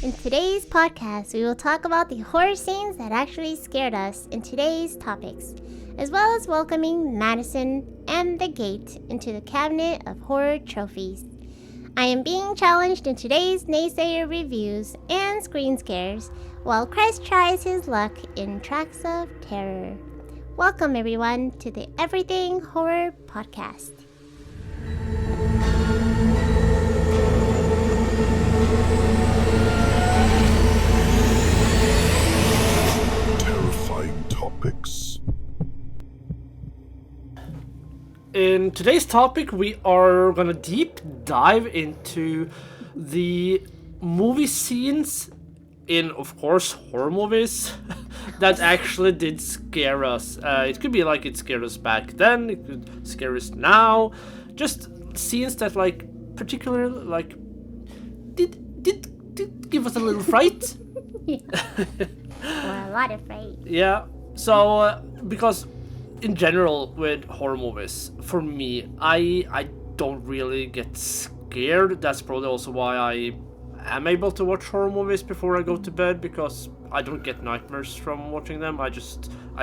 In today's podcast, we will talk about the horror scenes that actually scared us in today's topics, as well as welcoming Madison and the Gate into the cabinet of horror trophies. I am being challenged in today's Naysayer Reviews and Screen Scares, while Khres tries his luck in Tracks of Terror. Welcome everyone to the Everything Horror Podcast. Topics. In today's topic, we are gonna deep dive into the movie scenes in, of course, horror movies that actually did scare us. It could be like it scared us back then, it could scare us now. Just scenes that, like, particularly, like, did give us a little fright. Or a lot of fright. Yeah. So, because in general with horror movies, for me, I don't really get scared. That's probably also why I am able to watch horror movies before I go to bed, because I don't get nightmares from watching them. I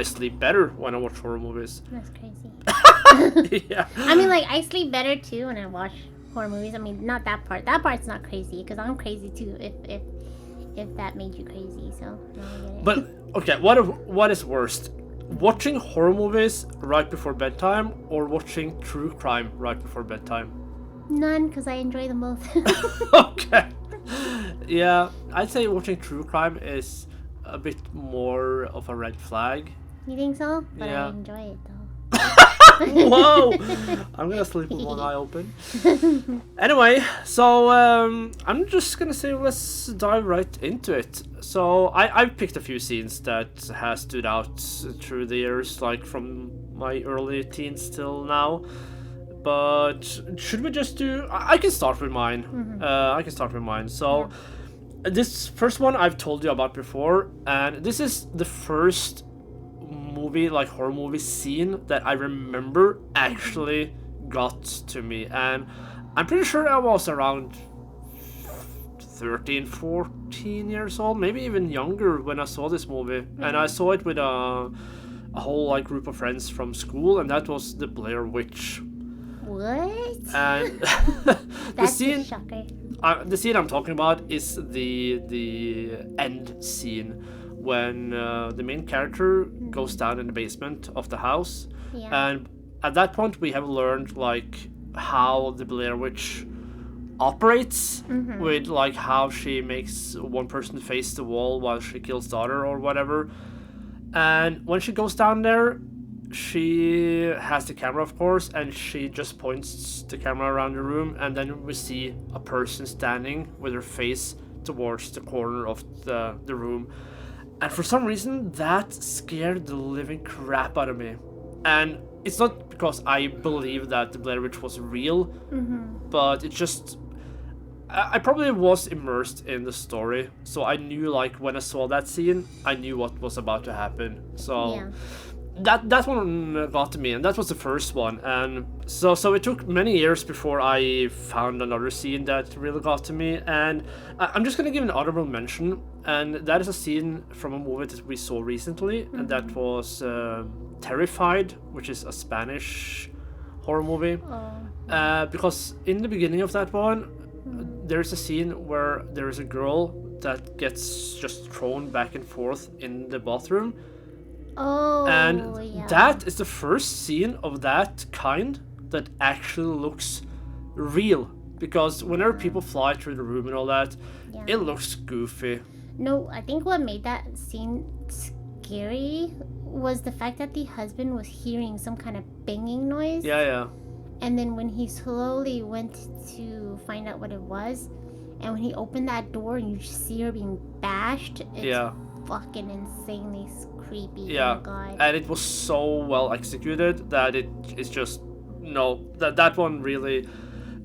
sleep better when I watch horror movies. That's crazy. Yeah. I mean, like, I sleep better too when I watch horror movies. I mean, not that part. That part's not crazy, because I'm crazy too, if that made you crazy, so no, I get it. But, okay, what is worst? Watching horror movies right before bedtime or watching true crime right before bedtime? None, because I enjoy them both. Okay. Yeah, I'd say watching true crime is a bit more of a red flag. You think so? But Yeah. I enjoy it though. Whoa! I'm gonna sleep with one eye open. Anyway, so I'm just gonna say let's dive right into it. So I've picked a few scenes that has stood out through the years, like from my early teens till now. But should we just do? I can start with mine. Mm-hmm. I can start with mine. So this first one I've told you about before, and this is the first movie, like horror movie scene that I remember actually got to me, and I'm pretty sure I was around 13, 14 years old, maybe even younger when I saw this movie. And I saw it with a whole like group of friends from school, and that was the Blair Witch. What? And That's a shocker. the scene I'm talking about is the end scene when the main character goes down in the basement of the house. Yeah. And at that point we have learned like how the Blair Witch operates, with like how she makes one person face the wall while she kills the other or whatever. And when she goes down there, she has the camera, of course, and she just points the camera around the room, and then we see a person standing with her face towards the corner of the room. And for some reason, that scared the living crap out of me. And it's not because I believe that the Blair Witch was real, but it just... I probably was immersed in the story, so I knew, like, when I saw that scene, I knew what was about to happen. So... Yeah. That one got to me, and that was the first one. And so it took many years before I found another scene that really got to me. And I'm just gonna give an honorable mention, and that is a scene from a movie that we saw recently, and that was Terrified, which is a Spanish horror movie. Because in the beginning of that one, there's a scene where there is a girl that gets just thrown back and forth in the bathroom. Oh, And yeah. that is the first scene of that kind that actually looks real. Because whenever people fly through the room and all that, Yeah. it looks goofy. No, I think what made that scene scary was the fact that the husband was hearing some kind of banging noise. Yeah. And then when he slowly went to find out what it was, And when he opened that door and you just see her being bashed, it's fucking insanely creepy. Yeah, oh God. And it was so well executed that it's just that one really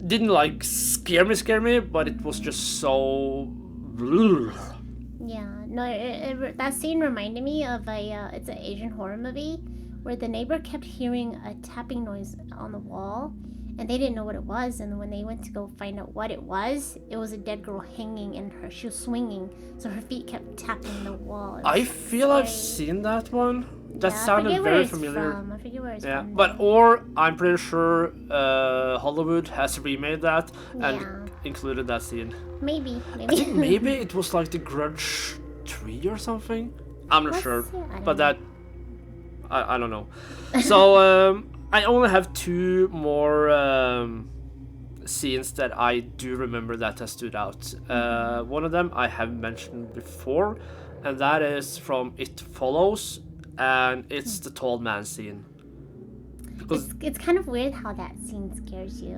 didn't like scare me, but it was just so. Yeah, no, that scene reminded me of it's an Asian horror movie where the neighbor kept hearing a tapping noise on the wall, and they didn't know what it was. And when they went to go find out what it was a dead girl hanging, and she was swinging, so her feet kept tapping the wall. I feel I've seen that one. That sounded very familiar. I forget where it's from. Yeah, I'm pretty sure Hollywood has remade that and included that scene. Maybe. I think maybe it was like The Grudge 3 or something. I'm not sure, but that I don't know. So I only have 2 more scenes that I do remember that has stood out. One of them I have mentioned before, and that is from It Follows. And it's the tall man scene. Because it's kind of weird how that scene scares you.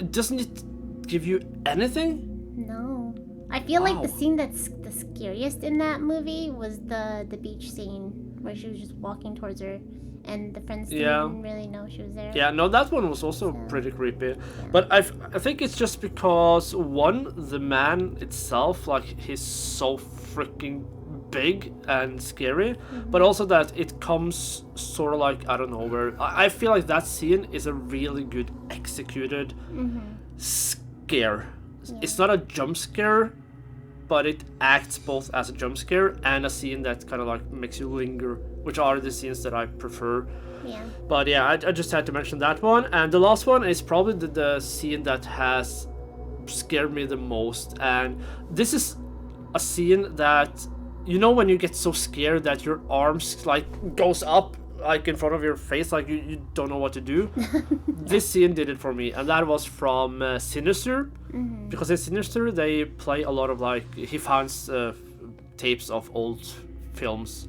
Doesn't it give you anything? No. I feel like the scene that's the scariest in that movie was the beach scene where she was just walking towards her and the friends didn't really know she was there. Yeah, no, that one was also pretty creepy. Yeah. But I think it's just because, one, the man itself, like, he's so freaking big and scary, but also that it comes sort of like out of nowhere. I feel like that scene is a really good executed scare. Yeah. It's not a jump scare, but it acts both as a jump scare and a scene that kind of like makes you linger, which are the scenes that I prefer. Yeah. But yeah, I just had to mention that one. And the last one is probably the scene that has scared me the most. And this is a scene that, you know, when you get so scared that your arms like goes up like in front of your face, like you don't know what to do. This scene did it for me, and that was from Sinister. Because in Sinister they play a lot of like, he finds tapes of old films,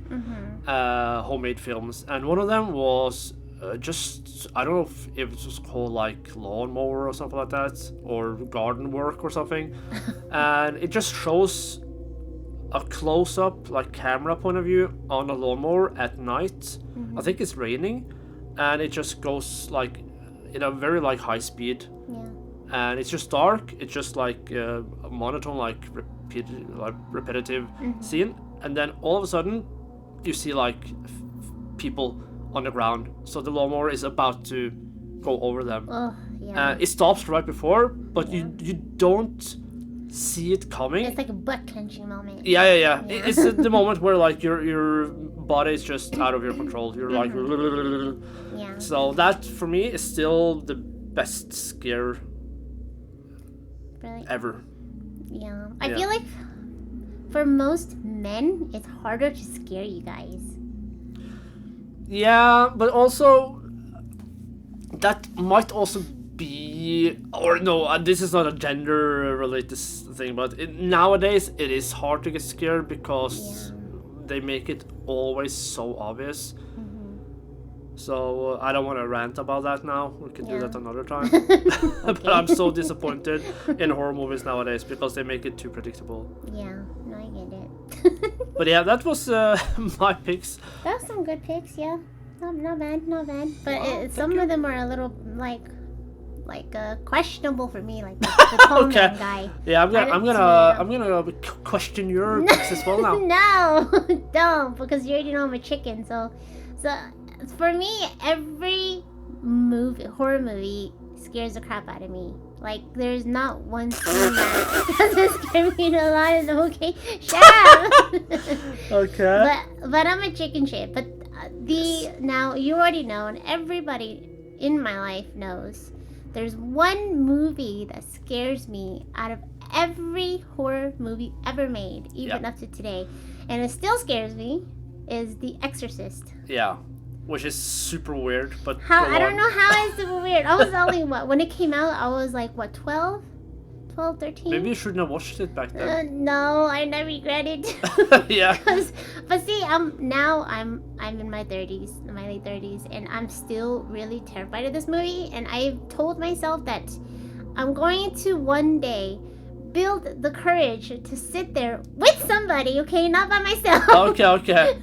homemade films, and one of them was just, I don't know if it was called like lawnmower or something like that, or garden work or something. And it just shows a close-up, like, camera point of view on a lawnmower at night. I think it's raining, and it just goes like in a very like high speed, and it's just dark. It's just like a monotone, like repetitive scene, and then all of a sudden you see like people on the ground, so the lawnmower is about to go over them. It stops right before, but you don't see it coming. It's like a butt clenching moment. Yeah. It's the moment where like your body is just out of your control. You're like, So that for me is still the best scare ever. Yeah, I feel like for most men, it's harder to scare you guys. Yeah, but also that might also be, or no, this is not a gender related thing, but nowadays it is hard to get scared because they make it always so obvious. So I don't want to rant about that now. We can do that another time. But I'm so disappointed in horror movies nowadays because they make it too predictable. Yeah, no, I get it. But yeah, that was my picks. That's some good picks, yeah. Not bad. But some of them are a little like questionable for me, like the tall man guy. Yeah, I'm gonna question your picks as well now. No, don't, because you already know I'm a chicken. So for me, every horror movie scares the crap out of me. Like, there's not one scene that doesn't scare me a lot of them. Okay, shut up. Okay. But I'm a chicken shit. But now you already know, and everybody in my life knows, there's one movie that scares me out of every horror movie ever made, even up to today, and it still scares me, is The Exorcist. Yeah. Which is super weird, but I don't know how it's super weird. I was only, when it came out, I was like, 12, 13? Maybe you shouldn't have watched it back then. No, I regret it. Yeah. But see, I'm in my 30s, my late 30s, and I'm still really terrified of this movie. And I've told myself that I'm going to one day build the courage to sit there with somebody, okay, not by myself. Okay.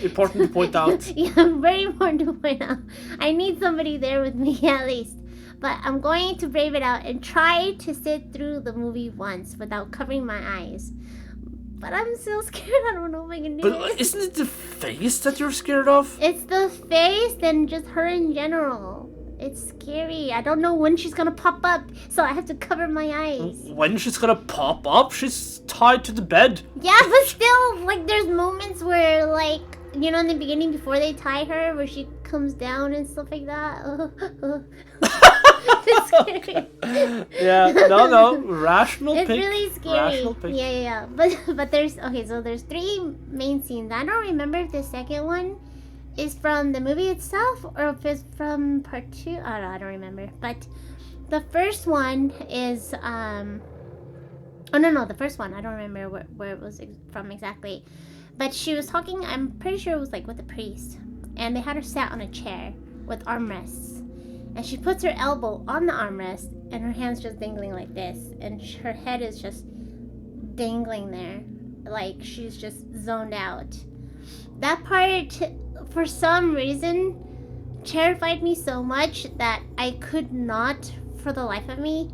Important to point out. Yeah, very important to point out. I need somebody there with me at least. But I'm going to brave it out and try to sit through the movie once without covering my eyes. But I'm still scared. I don't know if I can do it. But isn't it the face that you're scared of? It's the face and just her in general. It's scary. I don't know when she's gonna pop up, so I have to cover my eyes. When she's gonna pop up? She's tied to the bed. Yeah, but still, like, there's moments where, like, you know, in the beginning before they tie her, where she comes down and stuff like that. It's scary. Yeah, no, rational it's pick. It's really scary. Rational pick. Yeah. But there's, okay, so there's 3 main scenes. I don't remember if the second one is from the movie itself or if it's from part 2. I don't remember. But the first one is, the first one. I don't remember where it was from exactly. But she was talking, I'm pretty sure it was like with a priest. And they had her sat on a chair with armrests. And she puts her elbow on the armrest and her hand's just dangling like this. And her head is just dangling there. Like she's just zoned out. That part, for some reason, terrified me so much that I could not, for the life of me,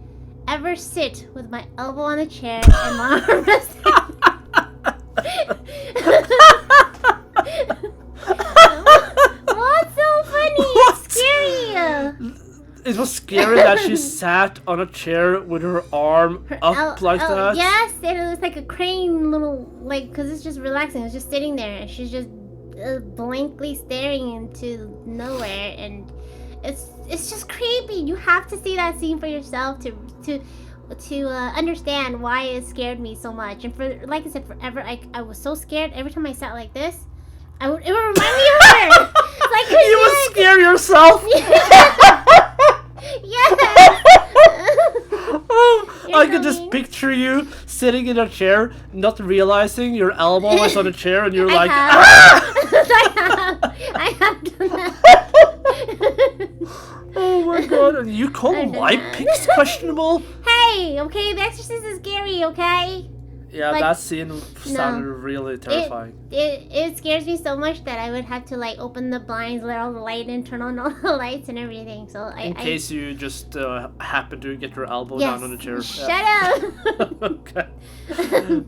ever sit with my elbow on the chair and my armrest. What's so funny? It's scary. It was scary that she sat on a chair with her arm up like that. Yes, it was like a crane little, like, because it's just relaxing. It's just sitting there and she's just blankly staring into nowhere, and it's just creepy. You have to see that scene for yourself to understand why it scared me so much. And for, like I said, forever I was so scared. Every time I sat like this, it would remind me of her. Like, you would scare yourself. Yes. I could just picture you sitting in a chair, not realizing your elbow was on a chair, and you're like, I have done that. Oh my god, and you call my picks questionable? Hey, okay, The Exorcist is scary, okay? Yeah, like, that scene sounded really terrifying. It scares me so much that I would have to, like, open the blinds, let all the light in, turn on all the lights and everything. So in case you just happen to get your elbow down on the chair. Shut up! Okay.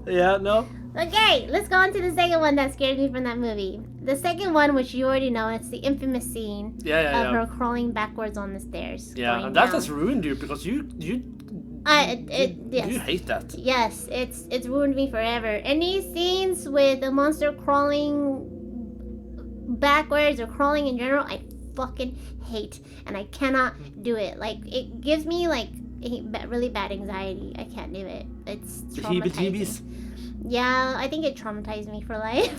Yeah, no? Okay, let's go on to the second one that scared me from that movie. The second one, which you already know, it's the infamous scene of her crawling backwards on the stairs. Yeah, and that has ruined you because you yes. You hate that. Yes, it's ruined me forever. Any scenes with a monster crawling backwards or crawling in general, I fucking hate, and I cannot do it. Like, it gives me like really bad anxiety. I can't do it. It's traumatizing. Yeah, I think it traumatized me for life.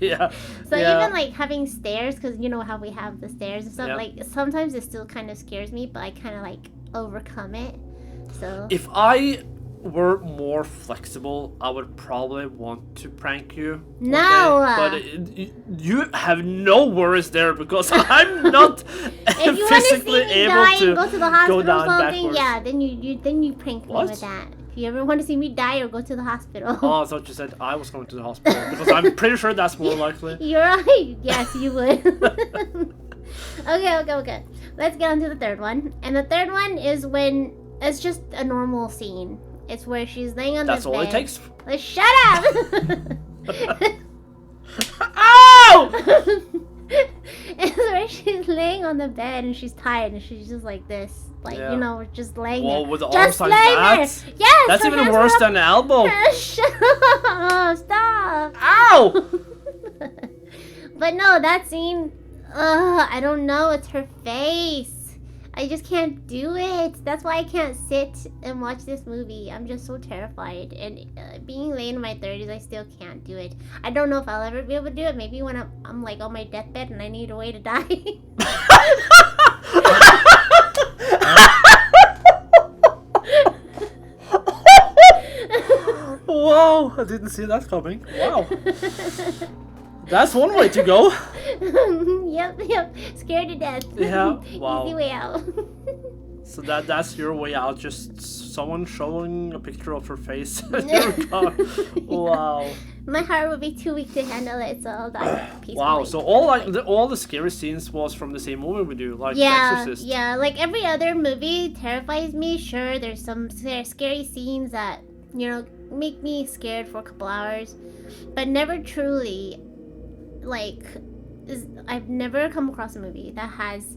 Yeah. So even like having stairs, because you know how we have the stairs and stuff. Yeah. Like sometimes it still kind of scares me, but I kind of like overcome it. So if I were more flexible, I would probably want to prank you. No, but you have no worries there because I'm not physically able to go to the hospital go down or something. backwards. Yeah, then you prank me with that. If you ever want to see me die or go to the hospital. Oh, I thought you said I was going to the hospital because I'm pretty sure that's more likely. You're right. Yes, you would. Okay. Let's get on to the third one. And the third one is when it's just a normal scene. It's where she's laying on the bed. That's all it takes. Shut up! Ow! It's where she's laying on the bed and she's tired and she's just like this. Like, you know, just laying there. With the just arms like that? There. Yes! That's even worse than an elbow. Shut up! Stop! Ow! But no, that scene, I don't know. It's her face. I just can't do it. That's why I can't sit and watch this movie. I'm just so terrified. And being late in my 30s, I still can't do it. I don't know if I'll ever be able to do it. Maybe when I'm like on my deathbed and I need a way to die. Whoa, I didn't see that coming. Wow. That's one way to go. Yep. Scared to death. Yeah, wow. Easy way out. So that's your way out. Just someone showing a picture of her face in your car. Wow. My heart would be too weak to handle it, so I'll die peacefully. Wow. So all the scary scenes was from the same movie with you, like The Exorcist. Yeah. Like every other movie terrifies me. Sure, there's some scary scenes that make me scared for a couple hours, but never truly. I've never come across a movie that has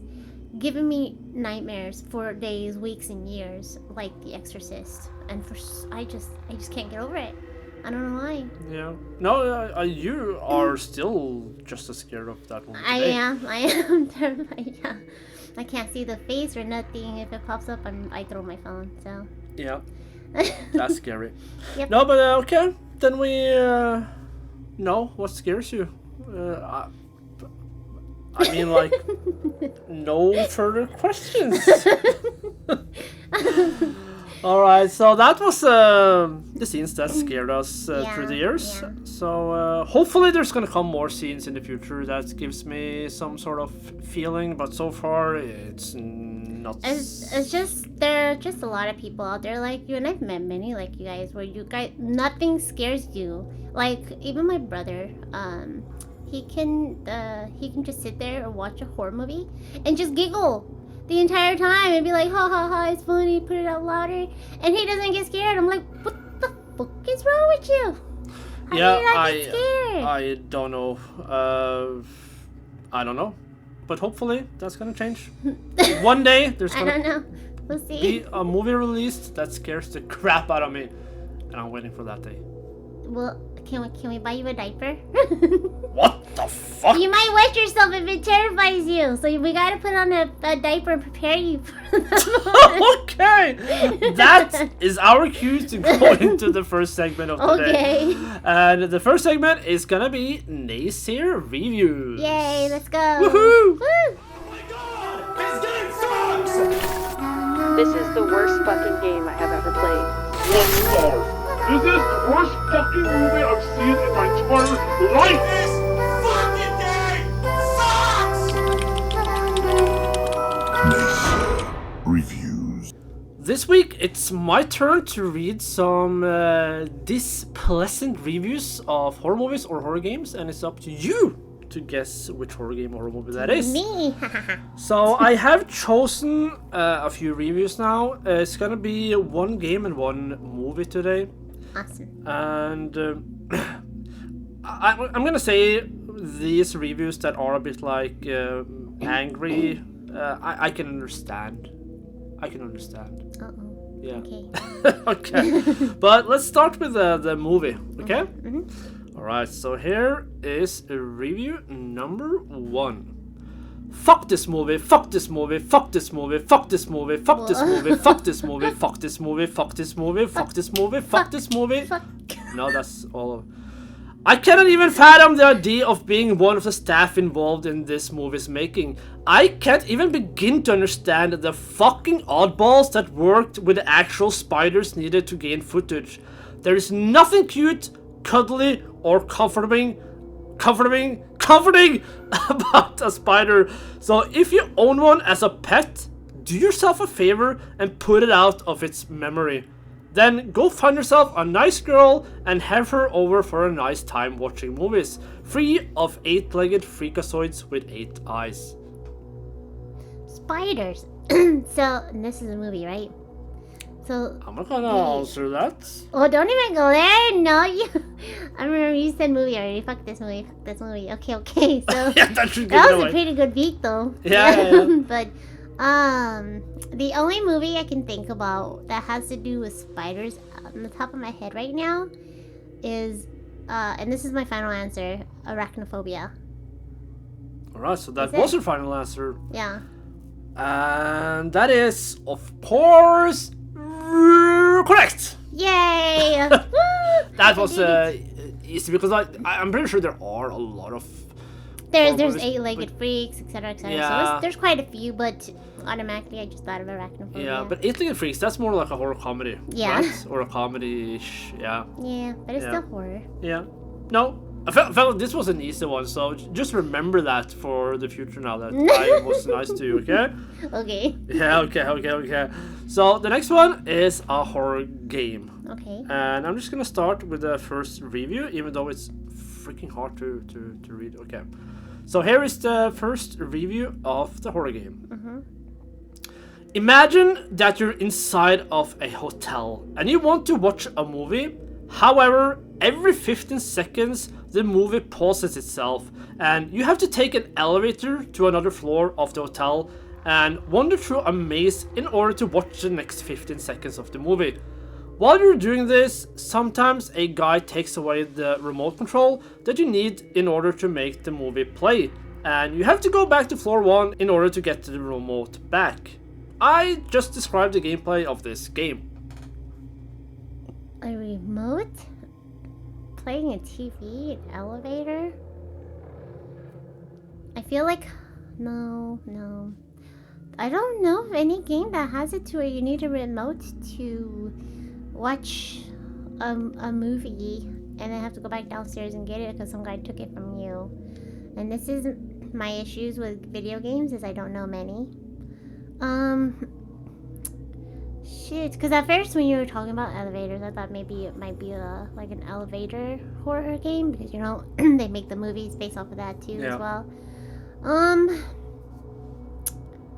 given me nightmares for days, weeks, and years, like The Exorcist. And I just can't get over it. I don't know why. Yeah. No, you are still just as scared of that one today. I am terrified. Yeah. I can't see the face or nothing. If it pops up, I throw my phone. So. Yeah. That's scary. Yep. No, but okay. Then we know what scares you. I mean, like, no further questions. Alright, so that was the scenes that scared us through the years. Yeah. So hopefully there's gonna come more scenes in the future that gives me some sort of feeling, but so far it's not. It's just, there are just a lot of people out there like you, and I've met many like you guys, where you guys, nothing scares you. Like, even my brother, he can just sit there and watch a horror movie and just giggle the entire time and be like, ha ha ha, it's funny, put it out louder, and he doesn't get scared. I'm like, what the fuck is wrong with you? How do you not get scared? I don't know. I don't know, but hopefully that's gonna change. One day there's gonna I don't know. We'll see. Be a movie released that scares the crap out of me, and I'm waiting for that day. Well, can we buy you a diaper? What the fuck? You might wet yourself if it terrifies you. So we gotta put on a diaper and prepare you for that. Okay! That is our cue to go into the first segment of today. Okay. And the first segment is gonna be Naysayer Reviews. Yay, let's go. Woohoo! Woo! Oh my god! This game sucks! This is the worst fucking game I have ever played. Yes, This is the worst fucking movie I've seen in my entire life! This fucking game sucks! Naysayer Reviews. This week, it's my turn to read some displeasant reviews of horror movies or horror games, and it's up to you to guess which horror game or horror movie that is. Me. So I have chosen a few reviews now. It's gonna be one game and one movie today. Awesome. And I'm gonna say these reviews that are a bit like angry, I can understand. I can understand. Uh-oh. Yeah. Okay. Okay. But let's start with the movie, okay? Mm-hmm. Alright, so here is review number 1. Fuck this movie, fuck this movie, fuck this movie, fuck this movie, fuck this movie, fuck this movie, fuck this movie, fuck this movie, fuck this movie, fuck this movie. Fuck. No, that's all of. I cannot even fathom the idea of being one of the staff involved in this movie's making. I can't even begin to understand the fucking oddballs that worked with the actual spiders needed to gain footage. There is nothing cute, cuddly, or comforting about a spider. So if you own one as a pet, do yourself a favor and put it out of its memory. Then go find yourself a nice girl and have her over for a nice time watching movies, free of 8-legged freakazoids with 8 eyes. Spiders. So, this is a movie, right? So I'm not gonna answer that. Oh, don't even go there. No, you. I remember you said movie already. Fuck this movie. Fuck this movie. Okay. So Yeah, that should give that it was away. a pretty good beat, though. Yeah. But the only movie I can think about that has to do with spiders on the top of my head right now is, and this is my final answer, arachnophobia. Alright, so that Is was it? your final answer. Yeah. And that is, of course, correct. Yay! Woo! That was I did it. easy because I'm pretty sure there are a lot of. There's movies, 8-legged but- freaks, etc., etc. Yeah. So there's quite a few, but automatically I just thought of arachnophobia. Yeah, but 8-legged freaks, that's more like a horror comedy. Yeah. Right? Or a comedy-ish, yeah. Yeah, but it's Yeah. still horror. Yeah. No, I felt like this was an easy one, so just remember that for the future now that I was nice to you, okay? Okay. Yeah, okay. So the next one is a horror game. Okay. And I'm just gonna start with the first review, even though it's freaking hard to read. Okay. So here is the first review of the horror game. Imagine that you're inside of a hotel and you want to watch a movie. However, every 15 seconds, the movie pauses itself and you have to take an elevator to another floor of the hotel and wander through a maze in order to watch the next 15 seconds of the movie. While you're doing this, sometimes a guy takes away the remote control that you need in order to make the movie play, and you have to go back to floor 1 in order to get the remote back. I just described the gameplay of this game. A remote? Playing a TV, an elevator? I feel like... No. I don't know of any game that has it to where you need a remote to watch a movie and then have to go back downstairs and get it because some guy took it from you. And this isn't my issues with video games, is I don't know many. Shit, because at first when you were talking about elevators, I thought maybe it might be like an elevator horror game because, you know, they make the movies based off of that too as well.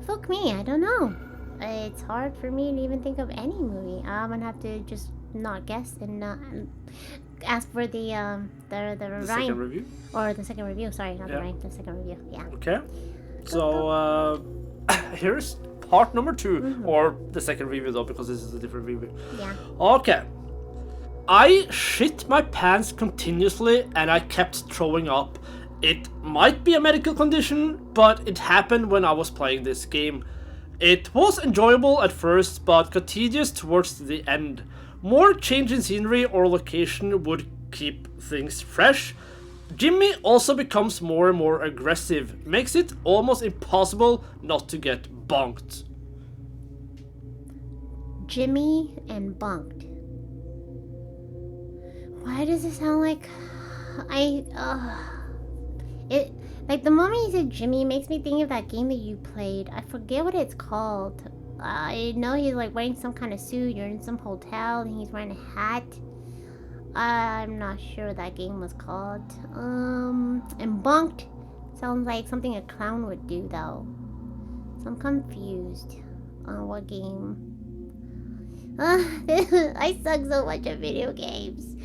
Fuck me, I don't know. It's hard for me to even think of any movie. I'm gonna have to just not guess and not ask for the Second review? Or the second review, sorry, not the rhyme, the second review, yeah. Okay. So, here's part number 2, or the second review though, because this is a different review. Yeah. Okay. I shit my pants continuously and I kept throwing up. It might be a medical condition, but it happened when I was playing this game. It was enjoyable at first, but got tedious towards the end. More change in scenery or location would keep things fresh. Jimmy also becomes more and more aggressive, makes it almost impossible not to get bonked. Jimmy and bonked. Why does it sound like it, like the moment you said Jimmy, it makes me think of that game that you played. I forget what it's called. I know he's like wearing some kind of suit. You're in some hotel and he's wearing a hat. I'm not sure what that game was called. And bonked sounds like something a clown would do though. So I'm confused on what game. I suck so much at video games.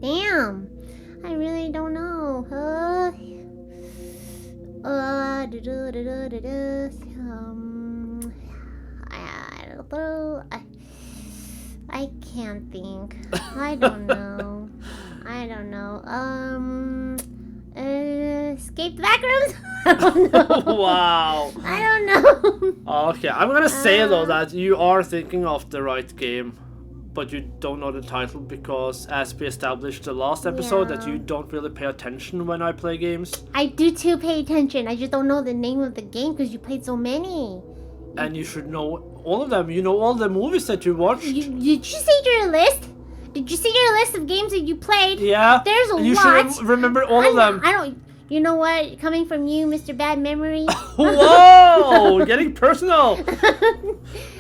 Damn, I really don't know. I can't think. I don't know. Escape the backrooms? I don't know. Wow. I don't know. Okay, I'm gonna say though that you are thinking of the right game, but you don't know the title because, as we established the last episode, that you don't really pay attention when I play games. I do too pay attention. I just don't know the name of the game because you played so many. And you should know all of them. You know all the movies that you watched. Did you see your list? Did you see your list of games that you played? Yeah. There's a lot. You should remember all of them. I don't. You know what? Coming from you, Mr. Bad Memory. Whoa! Getting personal.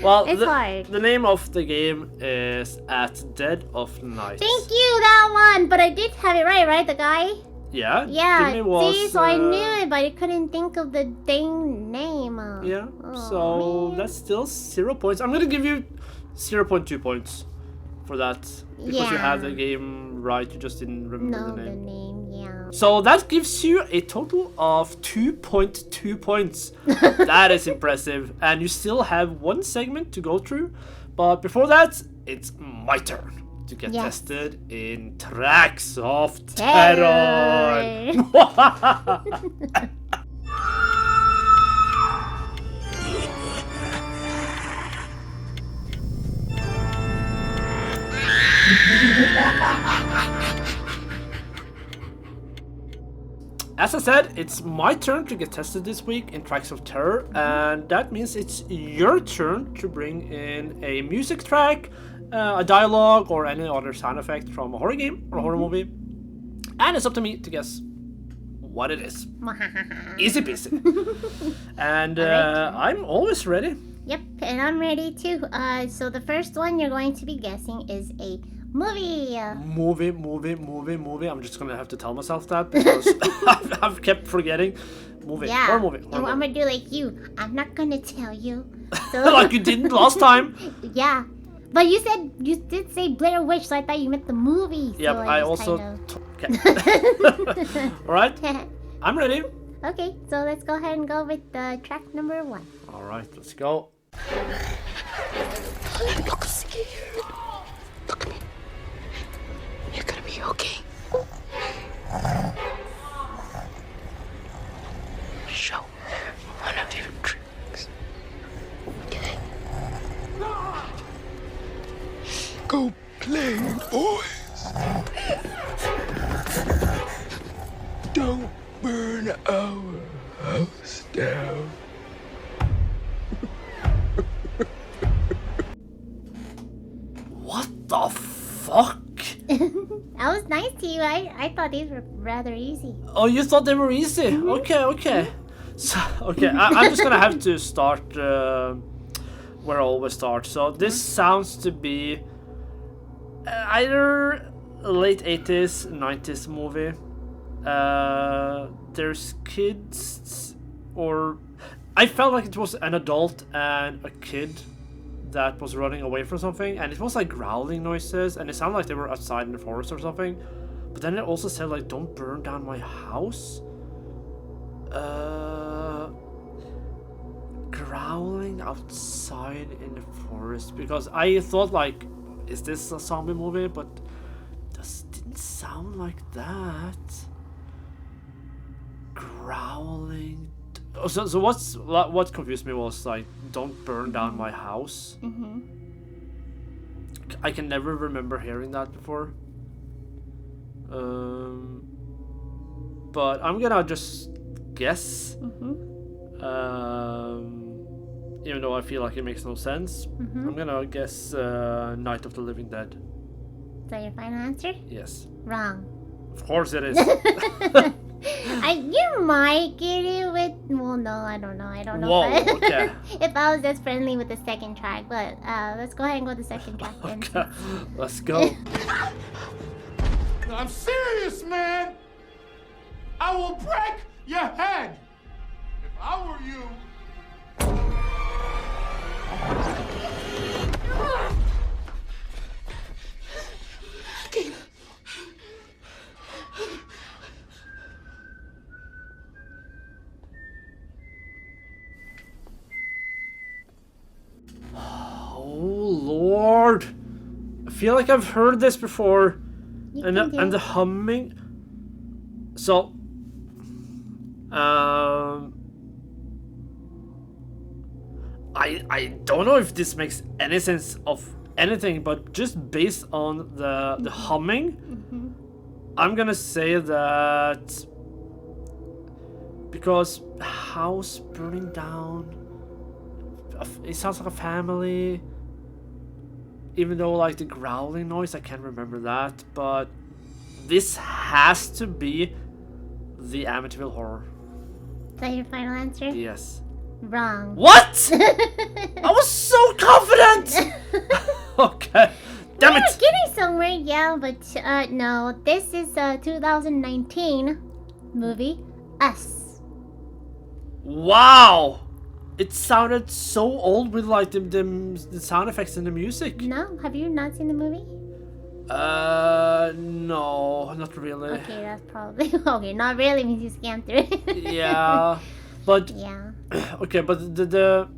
Well, it's hard. The name of the game is At Dead of Night. Thank you, that one. But I did have it right? The guy? Yeah. Yeah. Jimmy was, see, so I knew it, but I couldn't think of the dang name. Yeah. Oh, so man. that's still 0 points. I'm gonna give you 0.2 points for that because you had the game right. You just didn't remember the name. Yeah. So that gives you a total of 2.2 points. That is impressive. And you still have one segment to go through. But before that, it's my turn to get tested in Tracks of Terror. As I said, it's my turn to get tested this week in Tracks of Terror, and that means it's your turn to bring in a music track a dialogue, or any other sound effect from a horror game or a horror movie. And it's up to me to guess what it is. Easy peasy. And I'm always ready. Yep, and I'm ready too. So the first one you're going to be guessing is a movie. Movie. I'm just gonna have to tell myself that because I've kept forgetting. Movie. Yeah. Horror movie. I'm gonna do like you. I'm not gonna tell you. So, Like you didn't last time. yeah. But you did say Blair Witch, so I thought you meant the movie. Yep, so I just also. kind Okay. All right. of... I'm ready. Okay, so let's go ahead and go with track number 1. All right, let's go. Look scared. Look at me. You're gonna be okay. Show her one of your tricks. Okay? Go play, boys. Don't burn our house down. What the fuck? I was nice to you. I thought these were rather easy. Oh, you thought they were easy? Okay. So, I'm just gonna have to start where I always start. So this sounds to be either a late 80s, 90s movie. There's kids, or I felt like it was an adult and a kid that was running away from something, and it was like growling noises, and it sounded like they were outside in the forest or something. But then it also said like, "Don't burn down my house." Growling outside in the forest, because I thought like, is this a zombie movie? But this didn't sound like that. Growling. So what confused me was like, "Don't burn down my house." I can never remember hearing that before. But I'm gonna just guess. Even though I feel like it makes no sense, I'm gonna guess Night of the Living Dead. Is that your final answer? Yes. Wrong. Of course it is. You might get it with... Well, no, I don't know. Whoa, if, okay. if I was just friendly with the second track. But let's go ahead and go with the second track then. Okay, let's go. I'm serious, man. I will break your head. If I were you. Oh Lord, I feel like I've heard this before, and the humming. So, I don't know if this makes any sense of anything, but just based on the humming, I'm gonna say that because house burning down, it sounds like a family. Even though like the growling noise, I can't remember that, but this has to be the Amityville Horror. Is that your final answer? Yes. Wrong. What? I was so confident. Okay. Damn You're it. getting somewhere, yeah, but no. This is a 2019 movie, Us. Wow. It sounded so old with like the sound effects and the music. No? Have you not seen the movie? No, not really. Okay, that's probably... Okay, not really means you scammed through it. Yeah, but... Yeah. Okay, but the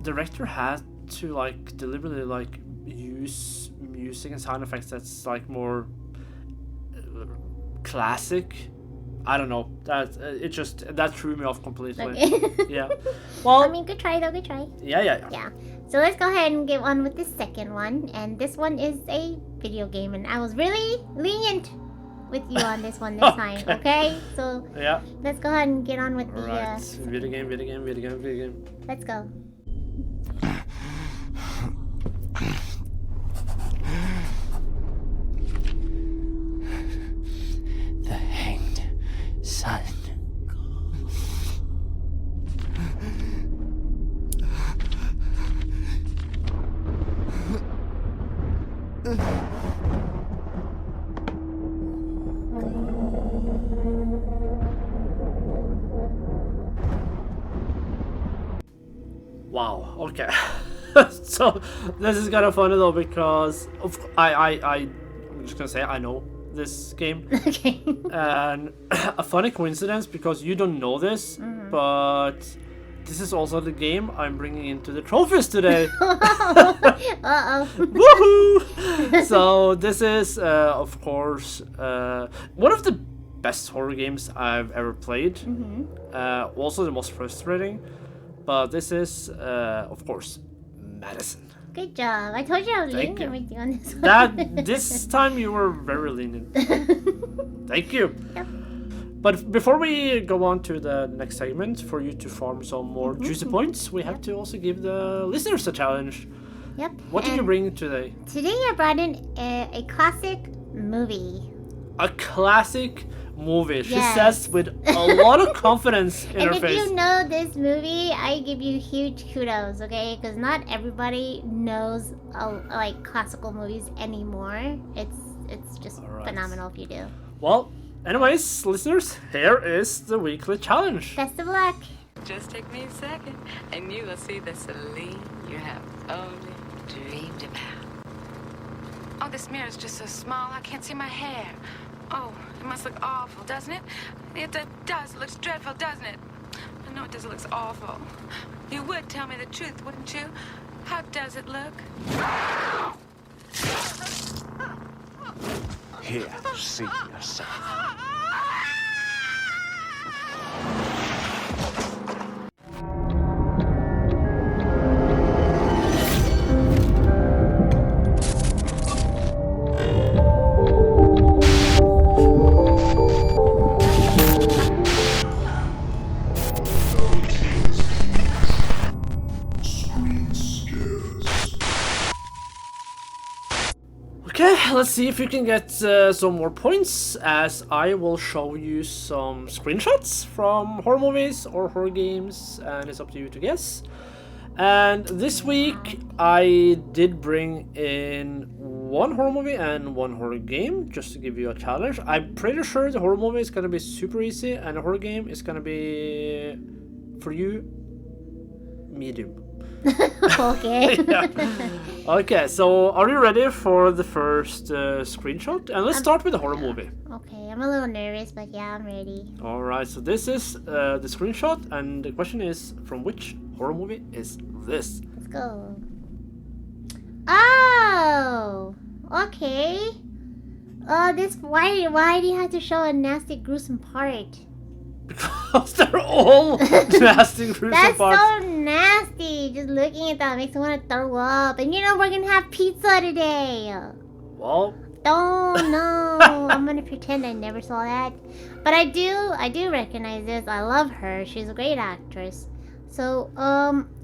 director had to like deliberately like use music and sound effects that's like more classic. I don't know. That threw me off completely. Okay. Yeah. Well, I mean, good try though, good try. Yeah. Yeah. So let's go ahead and get on with the second one. And this one is a video game. And I was really lenient with you on this one this time. Okay? So yeah. let's go ahead and get on with the... Alright. Video game. Let's go. Wow. Okay. So this is kind of funny though because I'm just gonna say I know this game. Okay. And a funny coincidence because you don't know this, but this is also the game I'm bringing into the trophies today. Uh-oh. Woohoo! So this is, of course, one of the best horror games I've ever played. Also the most frustrating. But this is, of course, Madison. Good job. I told you I was Thank leaning you. with you on this one. This time you were very lenient. Thank you. Yep. But before we go on to the next segment, for you to farm some more juicy points, we have to also give the listeners a challenge. Yep. What did you and bring today? Today I brought in a classic movie. A classic movie. She Yes. says with a lot of confidence in And her if face. you know this movie, I give you huge kudos, okay? Because not everybody knows like classical movies anymore. It's just All right. phenomenal if you do. Well, anyways, listeners, here is the weekly challenge. Best of luck. Just take me a second, and you will see the Celine you have only dreamed about. Oh, this mirror is just so small, I can't see my hair. Oh, it must look awful, doesn't it? It does. It looks dreadful, doesn't it? I know it does. It looks awful. You would tell me the truth, wouldn't you? How does it look? Here, see yourself. Okay, let's see if you can get some more points, as I will show you some screenshots from horror movies or horror games, and it's up to you to guess. And this week I did bring in one horror movie and one horror game, just to give you a challenge. I'm pretty sure the horror movie is gonna be super easy, and the horror game is gonna be, for you, medium. Okay. Yeah. Okay, so are you ready for the first screenshot? And let's start with the horror movie. Okay, I'm a little nervous, but yeah, I'm ready. Alright, so this is the screenshot, and the question is, from which horror movie is this? Let's go. Oh, okay. This why do you have to show a nasty, gruesome part? Because they're all nasty, gruesome That's parts. so nasty. Just looking at that makes me want to throw up. And you know we're gonna have pizza today. Well, Oh no, I'm gonna pretend I never saw that. But I do recognize this. I love her. She's a great actress. So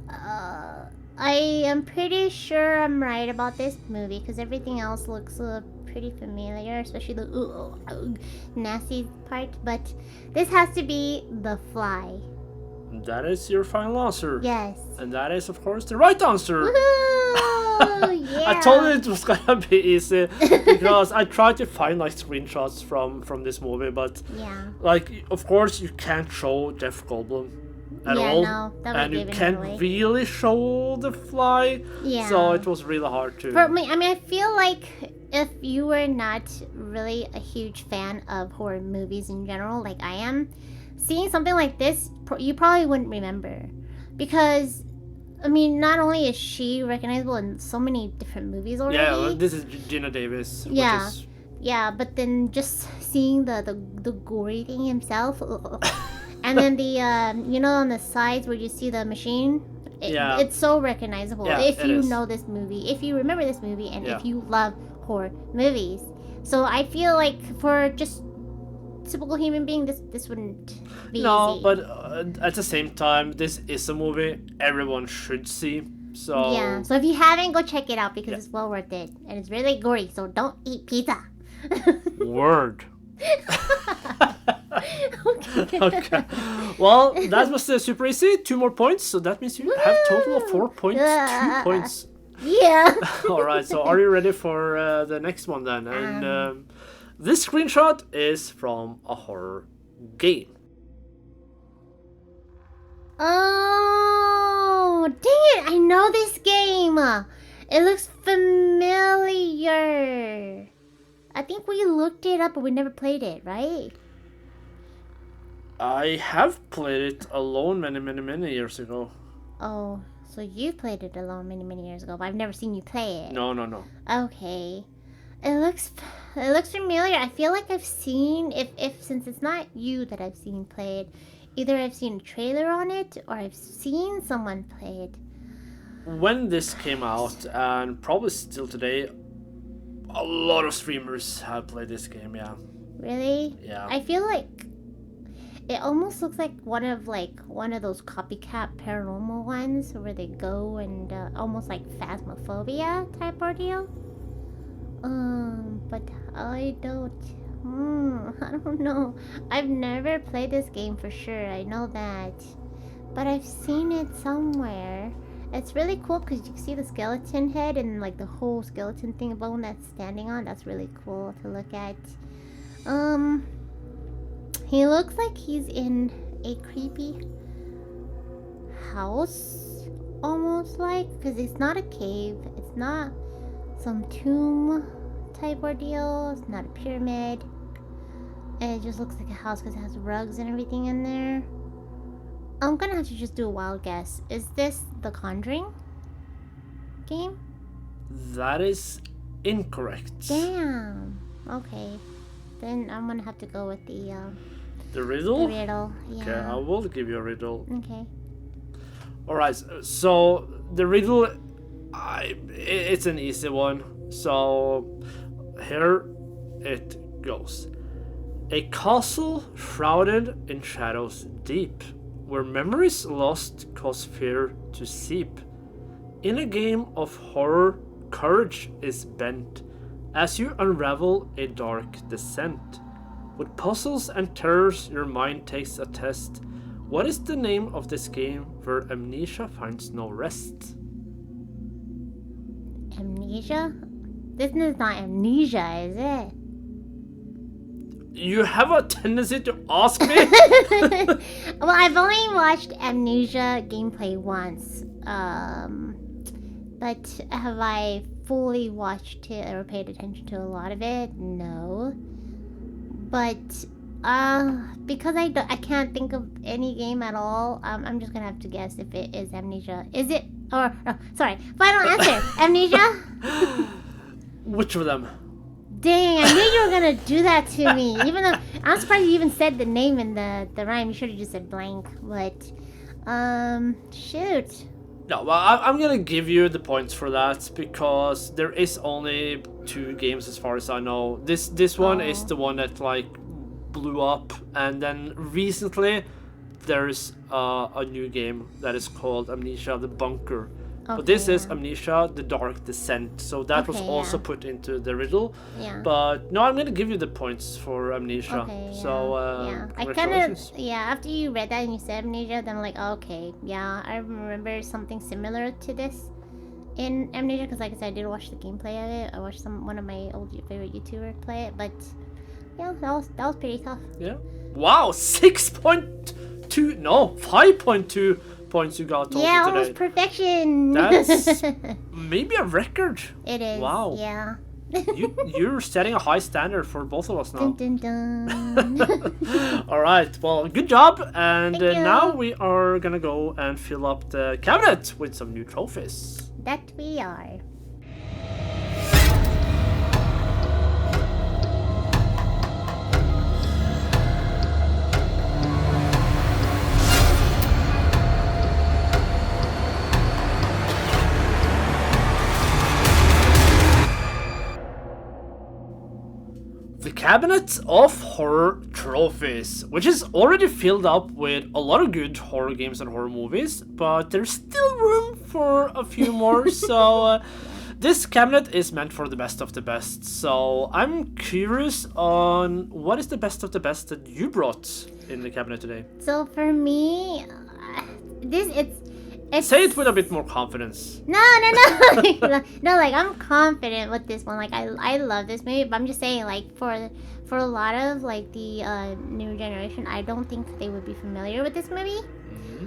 I am pretty sure I'm right about this movie because everything else looks pretty familiar, especially the nasty part. But this has to be The Fly. that is your final answer. Yes. And that is, of course, the right answer. Woohoo! Yeah. I told you it was gonna be easy because I tried to find like screenshots from this movie, but Yeah. like, of course, you can't show Jeff Goldblum at Yeah, all, no, that would and you give it can't away. really show The Fly. Yeah. So it was really hard to. For me, I mean, I feel like if you were not really a huge fan of horror movies in general, like I am, seeing something like this, you probably wouldn't remember. Because, I mean, not only is she recognizable in so many different movies already. Yeah, this is Gina Davis. Yeah. Which is, Yeah, but then just seeing the gory thing himself, and then the you know, on the sides where you see the machine, Yeah. it's so recognizable Yeah, if it you is. know this movie, if you remember this movie, and Yeah. if you love horror movies. So I feel like for just typical human being, this wouldn't be no, easy. but at the same time, this is a movie everyone should see. So Yeah, so if you haven't, go check it out because Yeah. it's well worth it, and it's really gory. So don't eat pizza. word. Okay. Okay. Well, that was super easy. 2 more points, so that means you have a total of 4 points. 2 points. Yeah. All right. So, are you ready for the next one then? And this screenshot is from a horror game. Oh, dang it! I know this game! It looks familiar. I think we looked it up, but we never played it, right? I have played it alone many years ago. Oh, so you played it alone many years ago, but I've never seen you play it. No. Okay. It looks familiar. I feel like I've seen, if since it's not you that I've seen play it, either I've seen a trailer on it or I've seen someone play it. When this came out, and probably still today, a lot of streamers have played this game, yeah. Really? Yeah. I feel like it almost looks like one of those copycat paranormal ones where they go and almost like Phasmophobia type ordeal. But I don't know. I've never played this game for sure. I know that, but I've seen it somewhere. It's really cool because you can see the skeleton head and like the whole skeleton thing bone that's standing on. That's really cool to look at. He looks like he's in a creepy house, almost like, because it's not a cave. It's not some tomb type ordeal. It's not a pyramid. It just looks like a house because it has rugs and everything in there. I'm gonna have to just do a wild guess. Is this the Conjuring game? That is incorrect. Damn. Okay. Then I'm gonna have to go with the riddle? The riddle, yeah. Okay, I will give you a riddle. Okay. Alright, so the riddle, it's an easy one. So here it goes. A castle shrouded in shadows deep, where memories lost cause fear to seep. In a game of horror, courage is bent as you unravel a dark descent. With puzzles and terrors, your mind takes a test. What is the name of this game where amnesia finds no rest? Amnesia? This is not amnesia, is it? You have a tendency to ask me? Well, I've only watched Amnesia gameplay once. But have I fully watched it or paid attention to a lot of it? No. But because I can't think of any game at all, I'm just gonna have to guess if it is Amnesia. Is it? Sorry. Final answer. Amnesia? Which of them? Dang, I knew you were gonna do that to me. Even though I'm surprised you even said the name in the rhyme. You should have just said blank. But shoot. No, well, I'm gonna give you the points for that because there is only 2 games as far as I know. This one is the one that like blew up, and then recently there's a new game that is called Amnesia: The Bunker. Okay, but this is Amnesia: The Dark Descent, so that was also put into the riddle. Yeah. But no, I'm gonna give you the points for Amnesia. Okay, yeah. So I kind of after you read that and you said Amnesia, then I'm like, okay, yeah, I remember something similar to this in Amnesia because, like I said, I did watch the gameplay of it. I watched one of my old favorite YouTubers play it, but yeah, that was pretty tough. Yeah. Wow, 6.2, no, 5.2 points you got total yeah, today. almost perfection. That's maybe a record. It is. Wow. Yeah. You're setting a high standard for both of us now. Dun, dun, dun. All right. Well, good job. And Thank you. now we are gonna go and fill up the cabinet with some new trophies. That we are. The Cabinet of Horror Trophies, which is already filled up with a lot of good horror games and horror movies, but there's still room for a few more, so this cabinet is meant for the best of the best. So I'm curious on what is the best of the best that you brought in the cabinet today. So for me, Say it with a bit more confidence. No. No, like, I'm confident with this one. Like, I love this movie, but I'm just saying, like, for a lot of, like, the new generation, I don't think they would be familiar with this movie.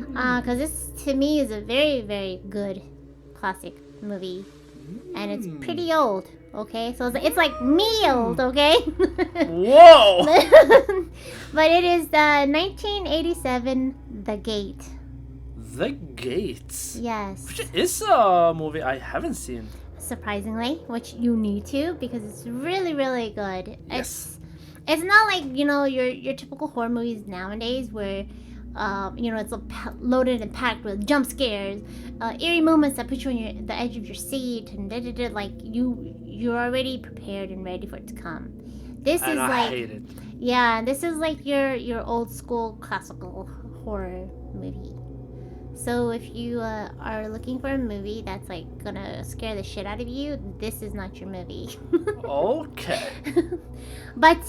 Because this, to me, is a very, very good classic movie. And it's pretty old, okay? So it's like me old, okay? Whoa! But it is 1987, The Gate. The Gates. Yes. Which is a movie I haven't seen. Surprisingly, which you need to, because it's really, really good. Yes. It's not like, you know, your typical horror movies nowadays where, you know, it's loaded and packed with jump scares, eerie moments that put you on the edge of your seat, and like you're already prepared and ready for it to come. This and is I like, hate it. yeah, this is like your old school classical horror movie. So if you are looking for a movie that's like gonna scare the shit out of you, this is not your movie. Okay. But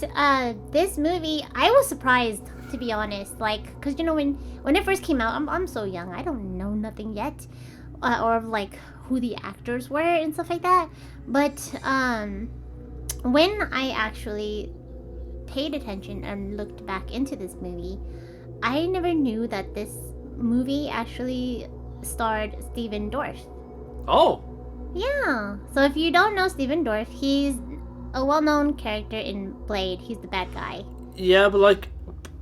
this movie, I was surprised, to be honest. Like, cause you know when it first came out, I'm so young, I don't know nothing yet, or like who the actors were and stuff like that. But when I actually paid attention and looked back into this movie, I never knew that this movie actually starred Stephen Dorff. Oh. Yeah. So if you don't know Stephen Dorff, he's a well-known character in Blade. He's the bad guy. Yeah, but like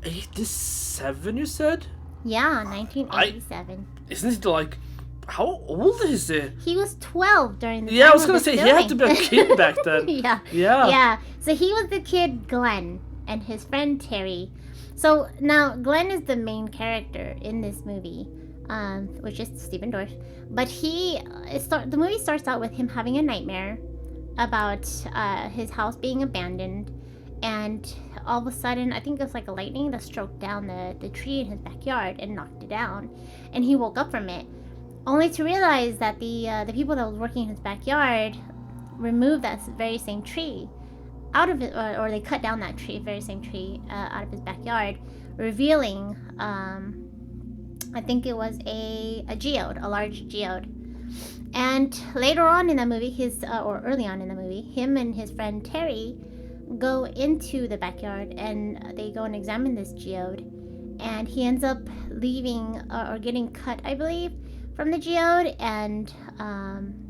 87, you said? Yeah, 1987. Isn't he like, how old is he? He was 12 during the Yeah, time I was of gonna the say he had to be a filming. kid back then. Yeah. Yeah. Yeah. So he was the kid Glenn and his friend Terry. So now Glenn is the main character in this movie, which is Stephen Dorff. But the movie starts out with him having a nightmare about his house being abandoned, and all of a sudden, I think it was like a lightning that struck down the tree in his backyard and knocked it down, and he woke up from it, only to realize that the people that was working in his backyard removed that very same tree out of it, or they cut down that tree, very same tree, out of his backyard, revealing, I think it was a geode, a large geode. And later on in the movie, or early on in the movie, him and his friend Terry go into the backyard and they go and examine this geode, and he ends up leaving or getting cut, I believe, from the geode, and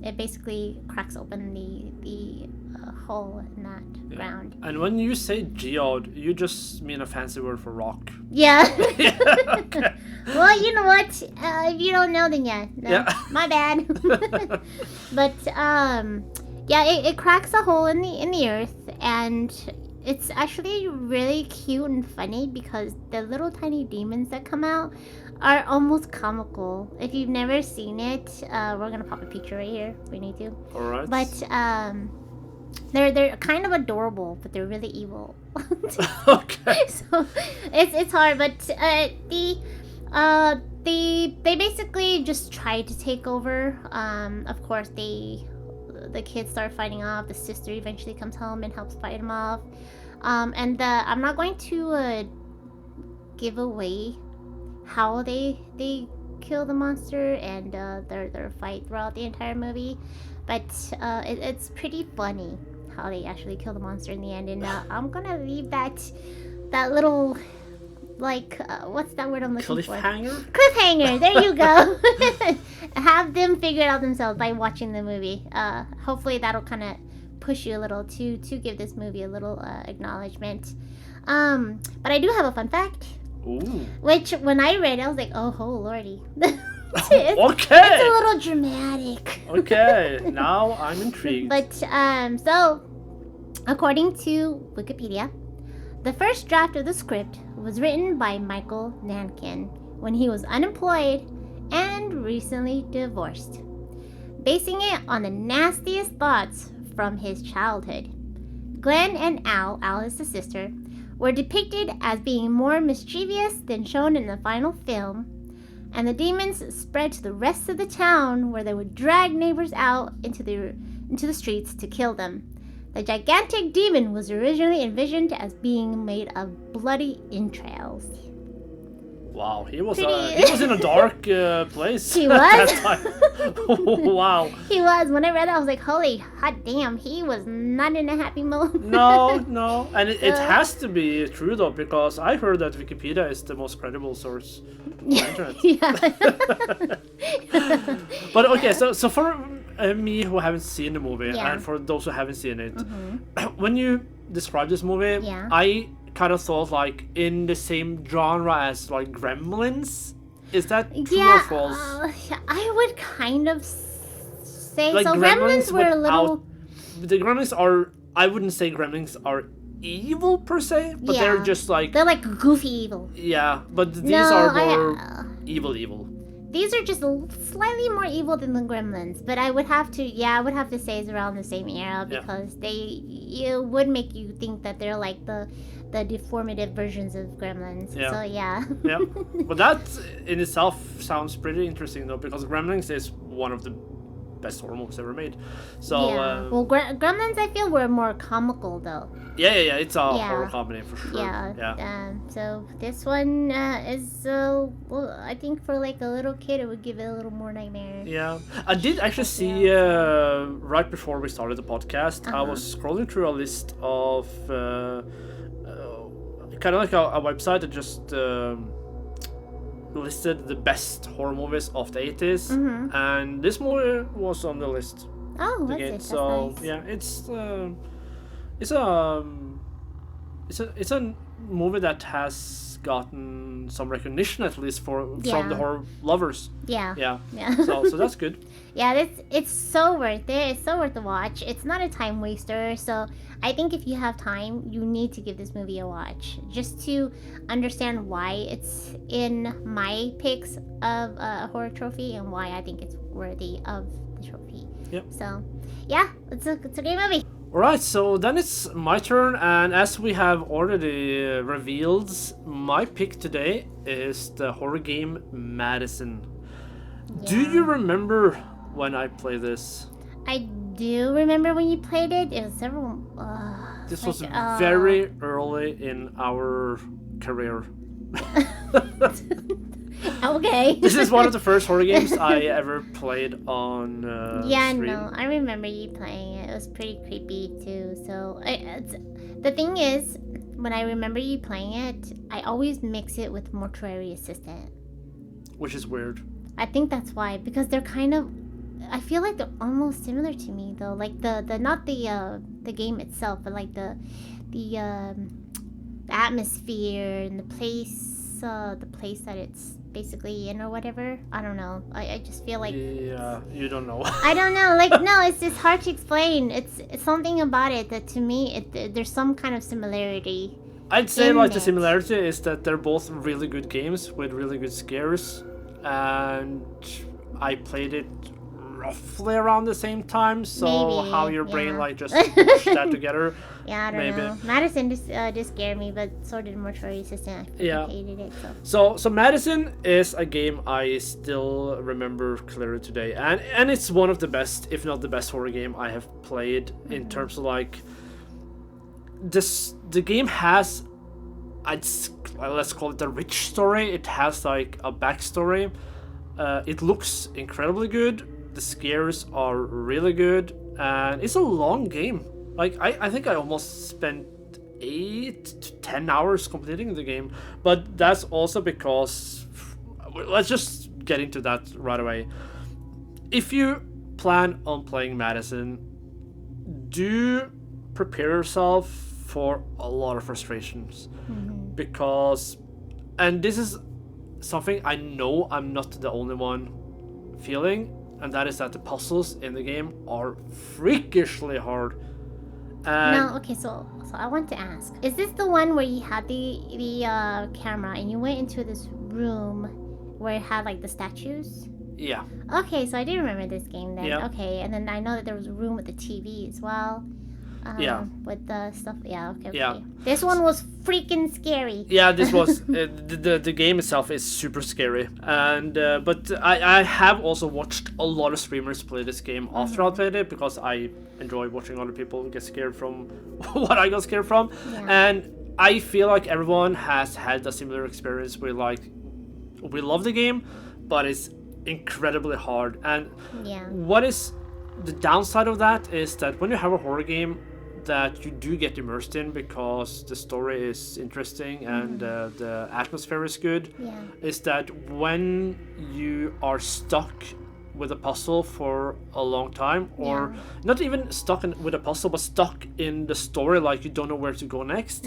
it basically cracks open the hole in that ground. And when you say geode, you just mean a fancy word for rock. Yeah. Okay. Well, you know what? If you don't know, then yeah. My bad. But yeah, it cracks a hole in the earth, and it's actually really cute and funny because the little tiny demons that come out are almost comical. If you've never seen it, we're gonna pop a picture right here. We need to. All right. But they're kind of adorable, but they're really evil. Okay. So it's hard, but they basically just try to take over. Of course, the kids start fighting off. The sister eventually comes home and helps fight them off. And I'm not going to give away how they kill the monster and their fight throughout the entire movie, but it's pretty funny how they actually kill the monster in the end. And I'm gonna leave that little, like, what's that word I'm looking for? Cliffhanger. There you go. Have them figure it out themselves by watching the movie. Hopefully that'll kind of push you a little to give this movie a little acknowledgement. But I do have a fun fact. Ooh. Which, when I read it, I was like, oh lordy. Okay. It's a little dramatic. Okay, now I'm intrigued. But, so, according to Wikipedia, the first draft of the script was written by Michael Nankin when he was unemployed and recently divorced, basing it on the nastiest thoughts from his childhood. Glenn and Al is the sister, were depicted as being more mischievous than shown in the final film, and the demons spread to the rest of the town, where they would drag neighbors out into the streets to kill them. The gigantic demon was originally envisioned as being made of bloody entrails. Wow, he was Pretty- he was in a dark place. He at was? that time. Wow. He was. When I read that, I was like, holy hot damn, he was not in a happy mood. No, and it So- has to be true though, because I heard that Wikipedia is the most credible source on the internet. Yeah. But okay, so for me who haven't seen the movie, Yeah. and for those who haven't seen it, when you describe this movie, Yeah. I kind of thought like in the same genre as like Gremlins. Is that true or false? I would kind of say Like so. Gremlins were a little. The Gremlins are. I wouldn't say Gremlins are evil per se, but they're just like. They're like goofy evil. Yeah, but these No, are more evil. These are just slightly more evil than the Gremlins, but I would have to say it's around the same era because it would make you think that they're like the deformative versions of Gremlins. Yeah. So yeah. Yeah, but that in itself sounds pretty interesting though, because Gremlins is one of the best horror movies ever made. So yeah. Well, Gremlins I feel were more comical though. yeah, it's a horror comedy for sure. Yeah. So this one is well, I think for like a little kid it would give it a little more nightmare. Yeah, I did actually see right before we started the podcast, I was scrolling through a list of kind of like a website that just listed the best horror movies of the 80s, and this movie was on the list. Oh, was again. it? That's So nice. yeah, it's a movie that has gotten some recognition at least from the horror lovers. Yeah. Yeah. Yeah. So that's good. Yeah, it's so worth it. It's so worth the watch. It's not a time waster. So I think if you have time, you need to give this movie a watch just to understand why it's in my picks of a horror trophy and why I think it's worthy of the trophy. Yep. So yeah, it's a great movie. Alright, so then it's my turn, and as we have already revealed, my pick today is the horror game Madison. Do you remember when I played this? I do remember when you played it. It was several. This was very early in our career. Okay. This is one of the first horror games I ever played on stream. No, I remember you playing it. It was pretty creepy too. So the thing is, when I remember you playing it, I always mix it with Mortuary Assistant. Which is weird. I think that's why, because they're kind of. I feel like they're almost similar to me though. Like the not the game itself, but like the atmosphere and the place that it's basically in or whatever. I don't know. I just feel like. Yeah, you don't know. I don't know. Like no, it's just hard to explain. It's something about it that to me there's some kind of similarity. I'd say in like the it. similarity is that they're both really good games with really good scares, and I played it roughly around the same time. So Maybe, how your brain yeah. like just pushed that together. Yeah, I don't Maybe. know. Madison just scared me, but so did Mortuary Assistant. I Yeah. hated it. So Madison is a game I still remember clearly today, and it's one of the best, if not the best, horror game I have played in terms of like the game has, let's call it a rich story. It has like a backstory. It looks incredibly good. The scares are really good, and it's a long game. Like I think I almost spent 8 to 10 hours completing the game, but that's also because, let's just get into that right away. If you plan on playing Madison, do prepare yourself for a lot of frustrations, because, and this is something I know I'm not the only one feeling, and that is that the puzzles in the game are freakishly hard. And no, okay. So I want to ask: is this the one where you had the camera and you went into this room where it had like the statues? yeah, Okay, so I do remember this game then. Yeah. Okay, and then I know that there was a room with the TV as well. Yeah. With the stuff. Yeah. Okay. Yeah. This one was freaking scary. yeah, this was the game itself is super scary, and but I have also watched a lot of streamers play this game after I played it, because I enjoy watching other people get scared from what I got scared from. Yeah. And I feel like everyone has had a similar experience with like we love the game, but it's incredibly hard. And Yeah. what is the downside of that is that when you have a horror game that you do get immersed in because the story is interesting and the atmosphere is good, Yeah. is that when you are stuck with a puzzle for a long time, or not even stuck with a puzzle, but stuck in the story, like you don't know where to go next,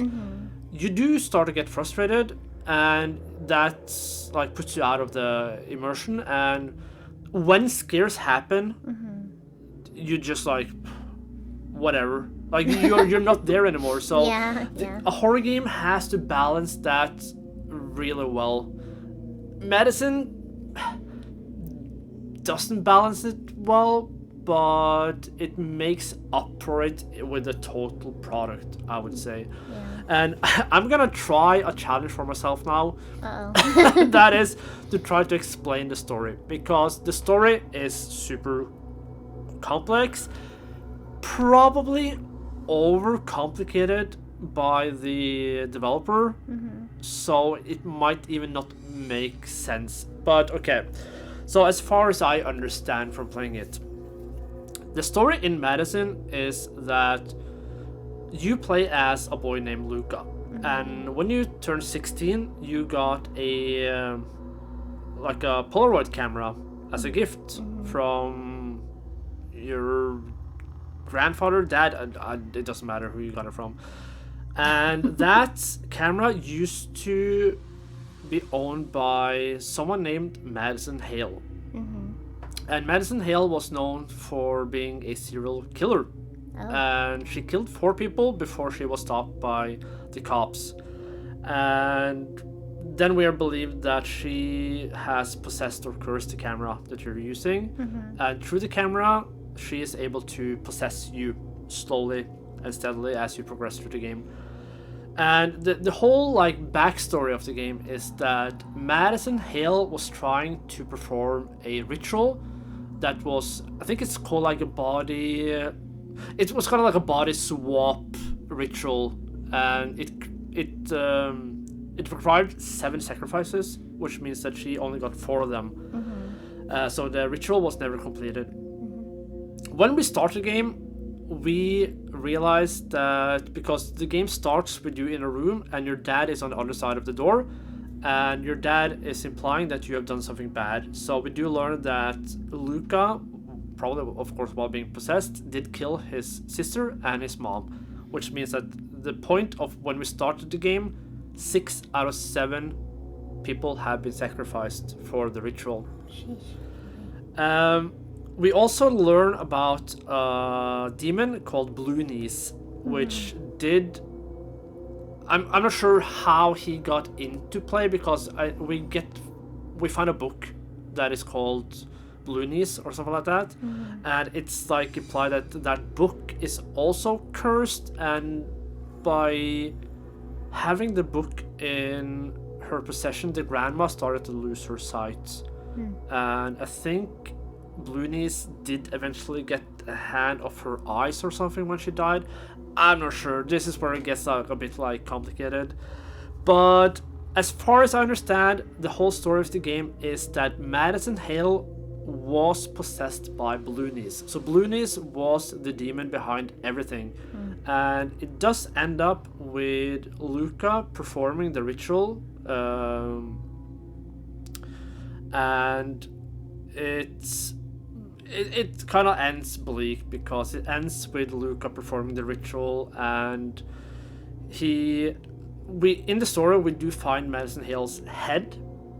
you do start to get frustrated, and that like puts you out of the immersion. And when scares happen, you just like whatever, like you're not there anymore. So a horror game has to balance that really well. Madison doesn't balance it well, but it makes up for it with the total product, I would say. And I'm gonna try a challenge for myself now. That is to try to explain the story, because the story is super complex, probably overcomplicated by the developer, so it might even not make sense. But okay, so as far as I understand from playing it, the story in Madison is that you play as a boy named Luca, and when you turn 16, you got a like a Polaroid camera as a gift from your grandfather, dad, it doesn't matter who you got it from. And that camera used to be owned by someone named Madison Hale. And Madison Hale was known for being a serial killer. And she killed 4 people before she was stopped by the cops. And then we are believed that she has possessed or cursed the camera that you're using. And through the camera, she is able to possess you slowly and steadily as you progress through the game. And the whole like backstory of the game is that Madison Hale was trying to perform a ritual that was, I think it's called like a body, it was kind of like a body swap ritual, and it required 7 sacrifices, which means that she only got 4 of them. So the ritual was never completed. When we start the game, we realized that because the game starts with you in a room and your dad is on the other side of the door, and your dad is implying that you have done something bad. So we do learn that Luca, probably of course while being possessed, did kill his sister and his mom, which means that the point of when we started the game, 6 out of 7 people have been sacrificed for the ritual. We also learn about a demon called Blue Knees, which did... I'm not sure how he got into play, because we find a book that is called Blue Knees or something like that, and it's like implied that that book is also cursed, and by having the book in her possession, the grandma started to lose her sight, and I think Blue Knees did eventually get a hand of her eyes or something when she died. I'm not sure. This is where it gets like a bit like complicated. But as far as I understand, the whole story of the game is that Madison Hale was possessed by Blue Knees. So Blue Knees was the demon behind everything. And it does end up with Luca performing the ritual. And it kind of ends bleak, because it ends with Luca performing the ritual, and in the story we do find Madison Hale's head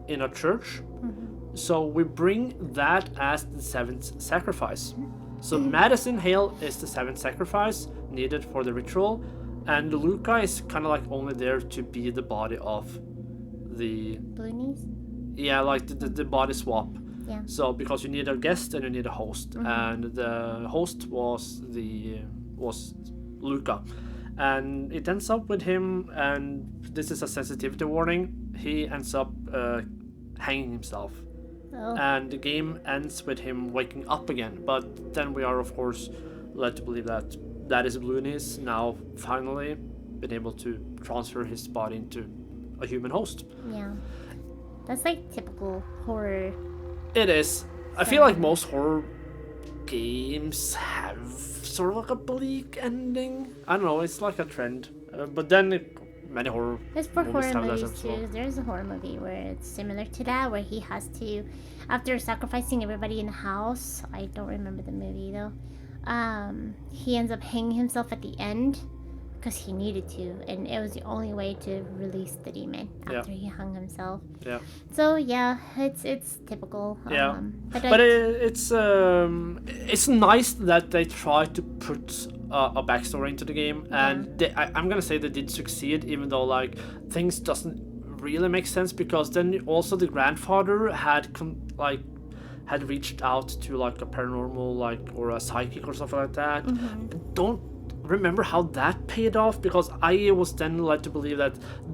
in a church. So we bring that as the 7th sacrifice. So Madison Hale is the 7th sacrifice needed for the ritual, and Luca is kind of like only there to be the body of the Blue Knees? Yeah, like the body swap. Yeah. So because you need a guest and you need a host, and the host was Luca, and it ends up with him, and this is a sensitivity warning, he ends up hanging himself. And the game ends with him waking up again, but then we are of course led to believe that that is Blue Knees now finally been able to transfer his body into a human host. Yeah. That's like typical horror. It is. I feel like most horror games have sort of like a bleak ending. I don't know, it's like a trend. But then many horror There's for movies horror have that movies as well. too. There's a horror movie where it's similar to that, where he has to, after sacrificing everybody in the house, I don't remember the movie though, he ends up hanging himself at the end because he needed to, and it was the only way to release the demon after he hung himself. Yeah. So yeah, it's typical. Yeah. But it's nice that they try to put a backstory into the game, and I'm gonna say they did succeed, even though like things doesn't really make sense, because then also the grandfather had reached out to like a paranormal or a psychic or something like that. Don't remember how that paid off, because I was then led to believe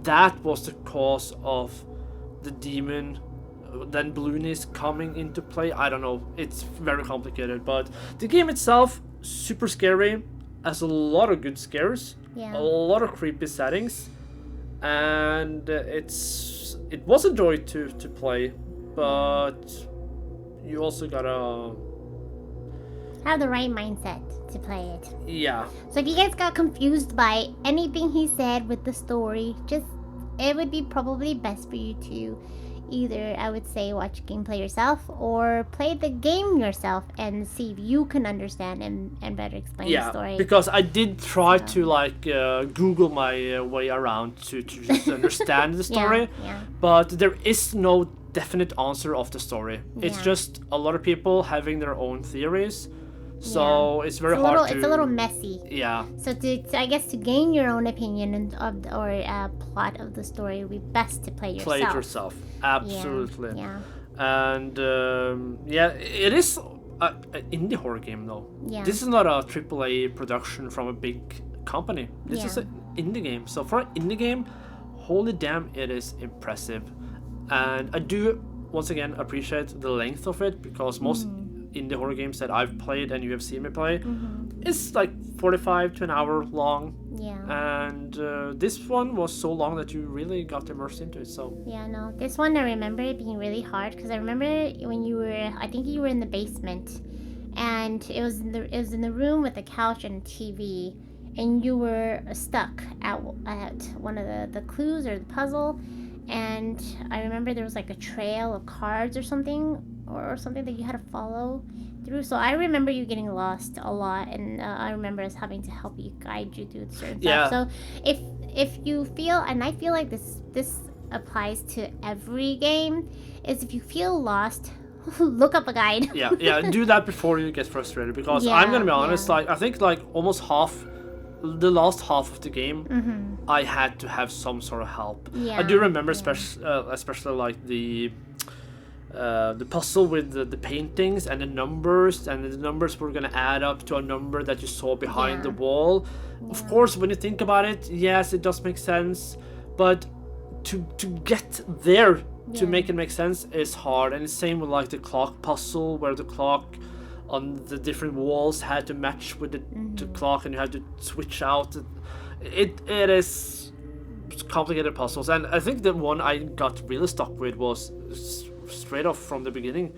that was the cause of the demon, then balloonies coming into play. I don't know, it's very complicated, but the game itself, super scary, has a lot of good scares, a lot of creepy settings, and it was a joy to play, but you also gotta have the right mindset to play it. Yeah. So if you guys got confused by anything he said with the story, it would be probably best for you to either, I would say, watch gameplay yourself or play the game yourself and see if you can understand and better explain the story. Yeah, because I did try to Google my way around to just understand the story, but there is no definite answer of the story. It's just a lot of people having their own theories. So it's very hard to... It's a little messy. Yeah. So I guess to gain your own opinion or plot of the story, it would be best to play yourself. Play it yourself. Absolutely. Yeah. And it is an indie horror game though. Yeah. This is not a AAA production from a big company. This is an indie game. So for an indie game, holy damn, it is impressive. And I do once again appreciate the length of it, because most indie horror games that I've played and you have seen me play, it's like 45 to an hour long. Yeah. And this one was so long that you really got immersed into it. So yeah, no, this one I remember it being really hard, because I remember when I think you were in the basement, and it was in the room with a couch and a TV, and you were stuck at one of the clues or the puzzle. And I remember there was like a trail of cards or something that you had to follow through. So I remember you getting lost a lot, and I remember us having to help you, guide you through certain stuff. So if you feel, and I feel like this applies to every game, is if you feel lost, look up a guide. yeah, do that before you get frustrated, because I'm gonna be honest, I think almost the last half of the game, I had to have some sort of help. I do remember especially like the puzzle with the paintings and the numbers were gonna add up to a number that you saw behind the wall. Of course, when you think about it, yes, it does make sense, but to get there to make it make sense is hard. And the same with like the clock puzzle, where the clock on the different walls had to match with the clock, and you had to switch out. It is complicated puzzles, and I think the one I got really stuck with was straight off from the beginning,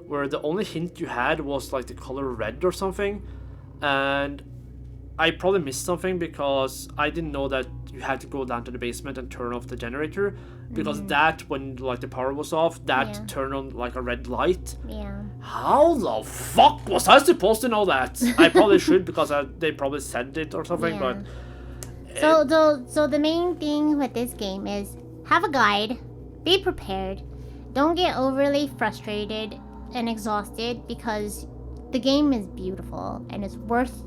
where the only hint you had was like the color red or something, and I probably missed something because I didn't know that you had to go down to the basement and turn off the generator, because that, when like the power was off, that turned on like a red light. How the fuck was I supposed to know that? I probably should, because they probably said it or something, but so the main thing with this game is have a guide, be prepared, don't get overly frustrated and exhausted, because the game is beautiful and it's worth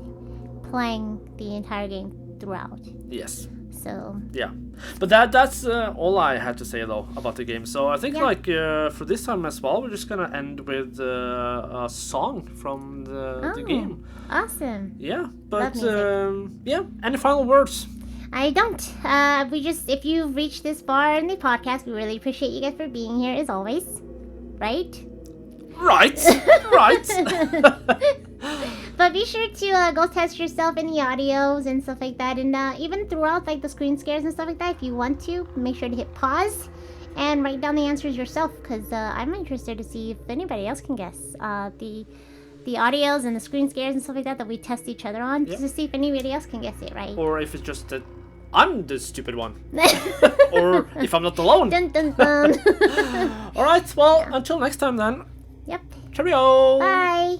playing the entire game throughout. Yes. So yeah, but that's all I had to say though about the game. So I think for this time as well, we're just gonna end with a song from the game. Awesome. Yeah, but any final words? I don't. If you've reached this far in the podcast, we really appreciate you guys for being here as always. Right. But be sure to go test yourself in the audios and stuff like that, and even throughout like the screen scares and stuff like that, if you want to, make sure to hit pause And write down the answers yourself, because I'm interested to see if anybody else can guess. The audios and the screen scares and stuff like that we test each other on, just to see if anybody else can guess it, right? Or if it's just that I'm the stupid one. Or if I'm not alone. Dun, dun, dun. Alright, well, until next time then. Yep. Cheerio! Bye!